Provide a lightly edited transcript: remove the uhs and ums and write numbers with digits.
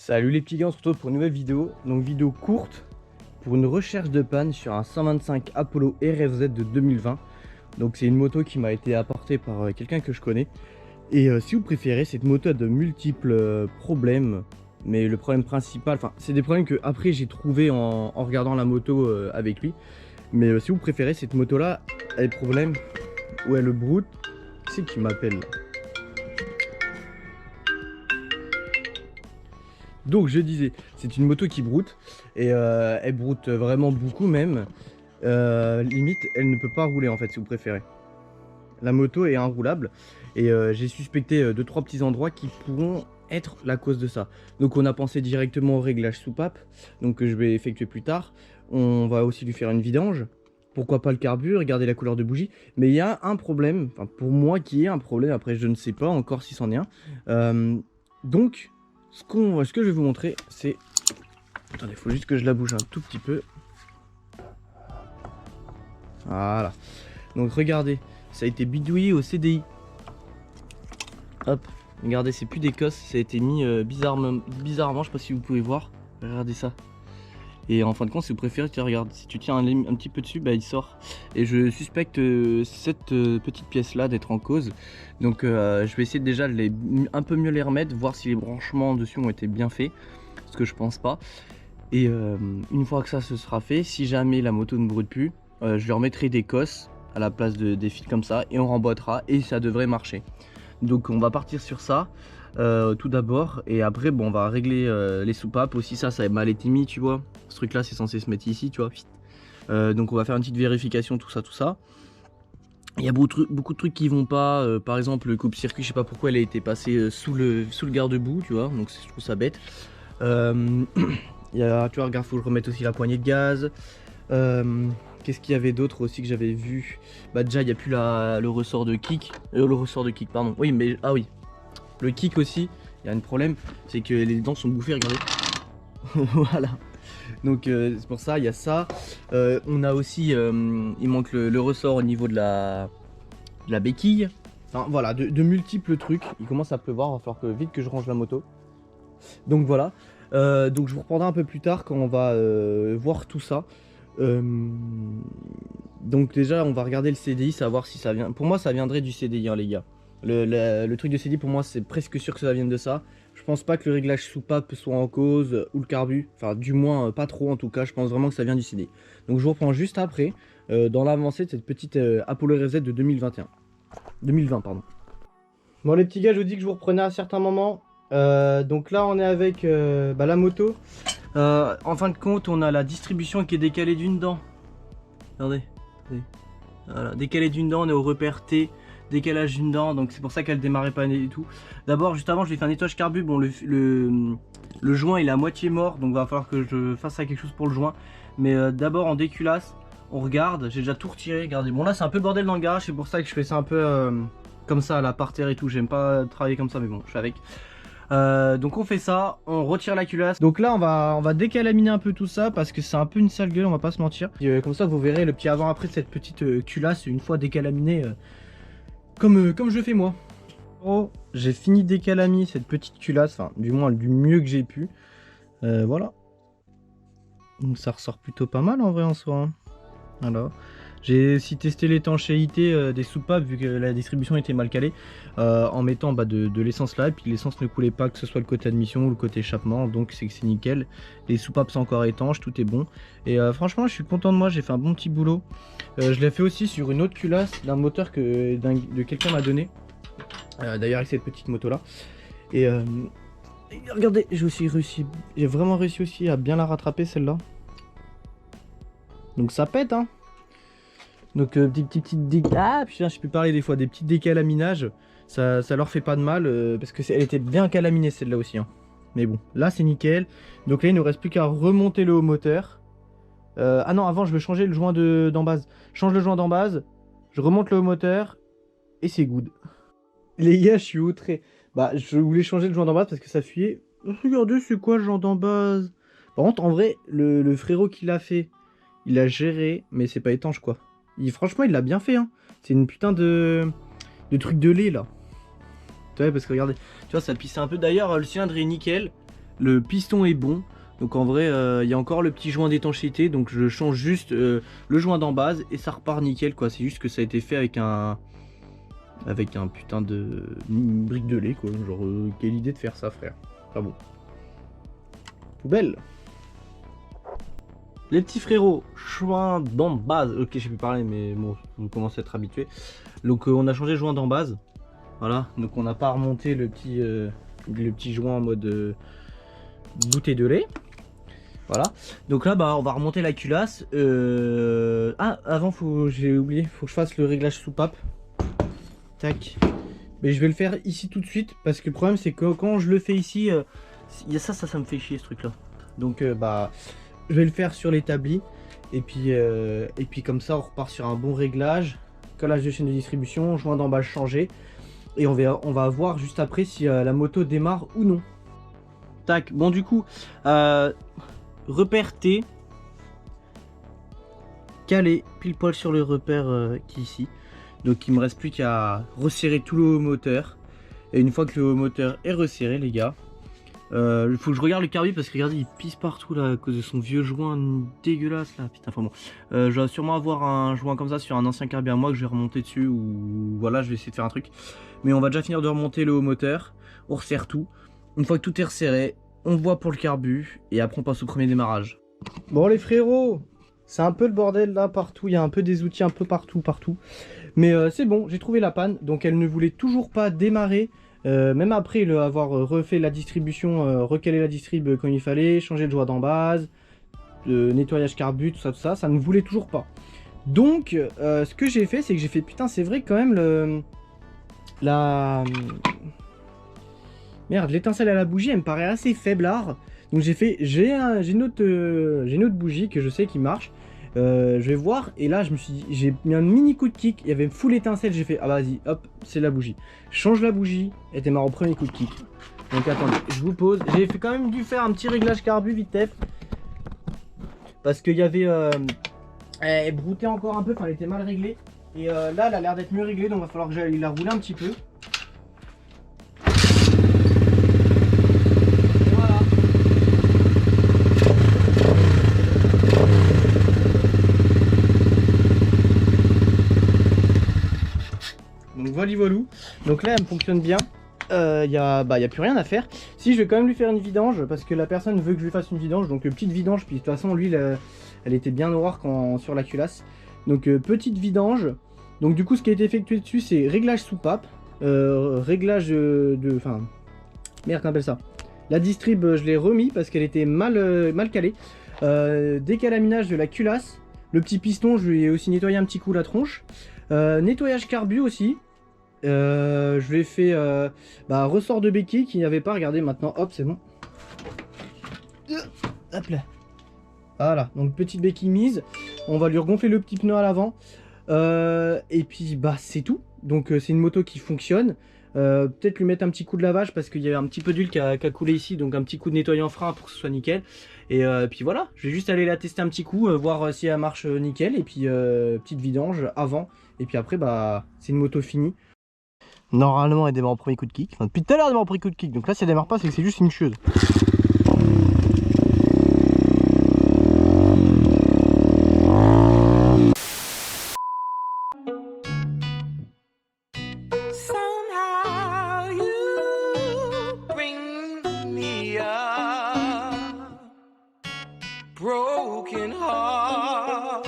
Salut les petits gars, on se retrouve pour une nouvelle vidéo. Donc vidéo courte pour une recherche de panne sur un 125 Apollo RFZ de 2020. Donc c'est une moto qui m'a été apportée par quelqu'un que je connais. Et si vous préférez, cette moto a de multiples problèmes. Mais le problème principal, enfin c'est des problèmes que après j'ai trouvé en regardant la moto avec lui. Mais si vous préférez, cette moto là a des problèmes où elle broute. Qui c'est qui m'appelle là? Donc je disais, c'est une moto qui broute et elle broute vraiment beaucoup même. Limite, elle ne peut pas rouler en fait si vous préférez. La moto est inroulable et j'ai suspecté 2-3 petits endroits qui pourront être la cause de ça. Donc on a pensé directement au réglage soupape, donc que je vais effectuer plus tard. On va aussi lui faire une vidange. Pourquoi pas le carburant, regarder la couleur de bougie. Mais il y a un problème, enfin pour moi qui est un problème, après je ne sais pas encore si c'en est un. Donc ce que je vais vous montrer, c'est... Attendez, il faut juste que je la bouge un tout petit peu. Voilà. Donc regardez, ça a été bidouillé au CDI. Hop, regardez, c'est plus d'Écosse, ça a été mis bizarrement, je sais pas si vous pouvez voir. Regardez ça. Et en fin de compte, si vous préférez, regarde, si tu tiens un petit peu dessus, bah, il sort. Et je suspecte cette petite pièce là d'être en cause. Donc je vais essayer déjà de un peu mieux les remettre, voir si les branchements dessus ont été bien faits. Ce que je pense pas. Et une fois que ça se sera fait, si jamais la moto ne brûle plus, je lui remettrai des cosses à la place des fils comme ça et on remboîtera et ça devrait marcher. Donc on va partir sur ça tout d'abord et après bon, on va régler les soupapes aussi. Ça a mal été mis, tu vois. Ce truc là c'est censé se mettre ici, tu vois. Donc on va faire une petite vérification, tout ça. Il y a beaucoup de trucs qui vont pas, par exemple le coupe-circuit, je sais pas pourquoi elle a été passée sous le garde-boue, tu vois, donc je trouve ça bête. Tu vois, regarde, faut que je remette aussi la poignée de gaz. Qu'est-ce qu'il y avait d'autre aussi que j'avais vu? Bah déjà il n'y a plus le ressort de kick. Le ressort de kick, pardon. Oui mais, ah oui. Le kick aussi, il y a un problème, c'est que les dents sont bouffées, regardez. Voilà. Donc c'est pour ça, il y a ça. On a aussi, il manque le ressort au niveau de la béquille. Enfin voilà, de multiples trucs. Il commence à pleuvoir, il va falloir vite que je range la moto. Donc voilà. Donc je vous reprendrai un peu plus tard quand on va voir tout ça. Donc déjà on va regarder le CDI, savoir si ça vient. Pour moi ça viendrait du CDI hein, les gars. Le truc de CDI pour moi c'est presque sûr que ça vienne de ça. Je pense pas que le réglage soupape soit en cause ou le carbu. Enfin du moins pas trop en tout cas. Je pense vraiment que ça vient du CDI. Donc je vous reprends juste après dans l'avancée de cette petite Apollo RZ de 2020 pardon. Bon les petits gars, je vous dis que je vous reprenais à certains moments. Donc là on est avec la moto. En fin de compte on a la distribution qui est décalée d'une dent. Regardez. Voilà, décalée d'une dent, on est au repère T, décalage d'une dent, donc c'est pour ça qu'elle démarrait pas du tout. D'abord juste avant je vais faire un nettoyage carbu. Bon le joint il est à moitié mort, donc va falloir que je fasse quelque chose pour le joint. Mais d'abord en déculasse, on regarde, j'ai déjà tout retiré, regardez. Bon là c'est un peu bordel dans le garage, c'est pour ça que je fais ça un peu comme ça là par terre et tout. J'aime pas travailler comme ça mais bon je suis avec. Donc on fait ça, on retire la culasse. Donc là on va décalaminer un peu tout ça parce que c'est un peu une sale gueule, on va pas se mentir. Comme ça vous verrez le petit avant après de cette petite culasse une fois décalaminée comme je fais moi. Oh, j'ai fini de décalaminer cette petite culasse, enfin du moins du mieux que j'ai pu. Voilà. Donc ça ressort plutôt pas mal en vrai en soi. Hein. Voilà. J'ai aussi testé l'étanchéité des soupapes vu que la distribution était mal calée en mettant de l'essence là et puis l'essence ne coulait pas, que ce soit le côté admission ou le côté échappement, donc c'est nickel. Les soupapes sont encore étanches, tout est bon et franchement je suis content de moi, j'ai fait un bon petit boulot. Je l'ai fait aussi sur une autre culasse d'un moteur que quelqu'un m'a donné d'ailleurs avec cette petite moto là et regardez, j'ai vraiment réussi aussi à bien la rattraper celle-là. Donc ça pète hein. Donc ah putain, je peux parler des fois, des petits décalaminages, ça leur fait pas de mal parce que elle était bien calaminée celle-là aussi hein. Mais bon, là c'est nickel. Donc là il ne reste plus qu'à remonter le haut moteur. Ah non, avant je vais changer le joint d'en base. Je change le joint d'en base, je remonte le haut moteur et c'est good. Les gars, je suis outré. Bah je voulais changer le joint d'en base parce que ça fuyait. Regardez c'est quoi le joint d'en base. Par contre en vrai, le frérot qui l'a fait, il a géré, mais c'est pas étanche quoi. Franchement, il l'a bien fait. Hein. C'est une putain de truc de lait là. Ouais, parce que regardez, tu vois, ça pisse un peu. D'ailleurs, le cylindre est nickel. Le piston est bon. Donc en vrai, il y a encore le petit joint d'étanchéité. Donc je change juste le joint d'en base et ça repart nickel quoi. C'est juste que ça a été fait avec un putain de une brique de lait quoi. Genre quelle idée de faire ça frère. Pas bon. Poubelle. Les petits frérots, joint d'en base. Ok, je sais plus parler, mais bon, vous commencez à être habitué. Donc on a changé le joint d'en base. Voilà, donc on n'a pas remonté le petit joint en mode bouteille de lait. Voilà, donc là bah on va remonter la culasse. Ah, avant j'ai oublié, faut que je fasse le réglage soupape. Tac. Mais je vais le faire ici tout de suite parce que le problème c'est que quand je le fais ici, ça me fait chier ce truc là. Donc bah je vais le faire sur l'établi et puis comme ça on repart sur un bon réglage, collage de chaîne de distribution, joint d'emballage changé et on va voir juste après si la moto démarre ou non. Tac, bon du coup repère T calé pile poil sur le repère qui est ici. Donc il me reste plus qu'à resserrer tout le haut moteur. Et une fois que le haut moteur est resserré les gars, il faut que je regarde le carbu parce que regardez il pisse partout là à cause de son vieux joint dégueulasse là. Putain, enfin bon. Je dois sûrement avoir un joint comme ça sur un ancien carbu à moi que je vais remonter dessus ou voilà je vais essayer de faire un truc. Mais on va déjà finir de remonter le haut moteur. On resserre tout. Une fois que tout est resserré, on voit pour le carbu et après on passe au premier démarrage. Bon les frérots, c'est un peu le bordel là partout, il y a un peu des outils un peu partout. Mais c'est bon, j'ai trouvé la panne, donc elle ne voulait toujours pas démarrer. Même après avoir refait la distribution, recalé la distrib comme il fallait, changé le joint d'en base, nettoyage carbu, tout ça, ça ne voulait toujours pas. Donc ce que j'ai fait, c'est que j'ai fait putain c'est vrai quand même merde, l'étincelle à la bougie elle me paraît assez faiblard. Donc j'ai une autre bougie que je sais qui marche. Je vais voir et là je me suis dit, j'ai mis un mini coup de kick, il y avait full étincelle, j'ai fait ah bah vas-y hop c'est la bougie. Je change la bougie, elle démarre au premier coup de kick. Donc attendez, je vous pose, j'ai quand même dû faire un petit réglage carbu vite fait. Parce qu'il y avait elle broutait encore un peu, enfin elle était mal réglée. Et là elle a l'air d'être mieux réglée donc il va falloir que j'aille la rouler un petit peu. Voilou. Donc là elle fonctionne bien. Y a plus rien à faire. Si je vais quand même lui faire une vidange parce que la personne veut que je lui fasse une vidange. Donc petite vidange. Puis de toute façon lui elle était bien noire sur la culasse. Donc petite vidange. Donc du coup ce qui a été effectué dessus c'est réglage soupape. Réglage enfin merde qu'on appelle ça. La distrib je l'ai remis parce qu'elle était mal calée. Décalaminage de la culasse. Le petit piston je lui ai aussi nettoyé un petit coup la tronche. Nettoyage carbu aussi. Je lui ai fait ressort de béquille qu'il n'y avait pas, regardez maintenant, hop c'est bon. Hop là. Voilà, donc petite béquille mise, on va lui regonfler le petit pneu à l'avant. Et puis bah c'est tout, donc c'est une moto qui fonctionne. Peut-être lui mettre un petit coup de lavage parce qu'il y a un petit peu d'huile qui a coulé ici, donc un petit coup de nettoyant frein pour que ce soit nickel. Et puis voilà, je vais juste aller la tester un petit coup, voir si elle marche nickel. Et puis petite vidange avant, et puis après bah c'est une moto finie. Normalement elle démarre au premier coup de kick, enfin depuis tout à l'heure elle démarre au premier coup de kick, donc là si elle démarre pas c'est que c'est juste une chieuse. Broken heart.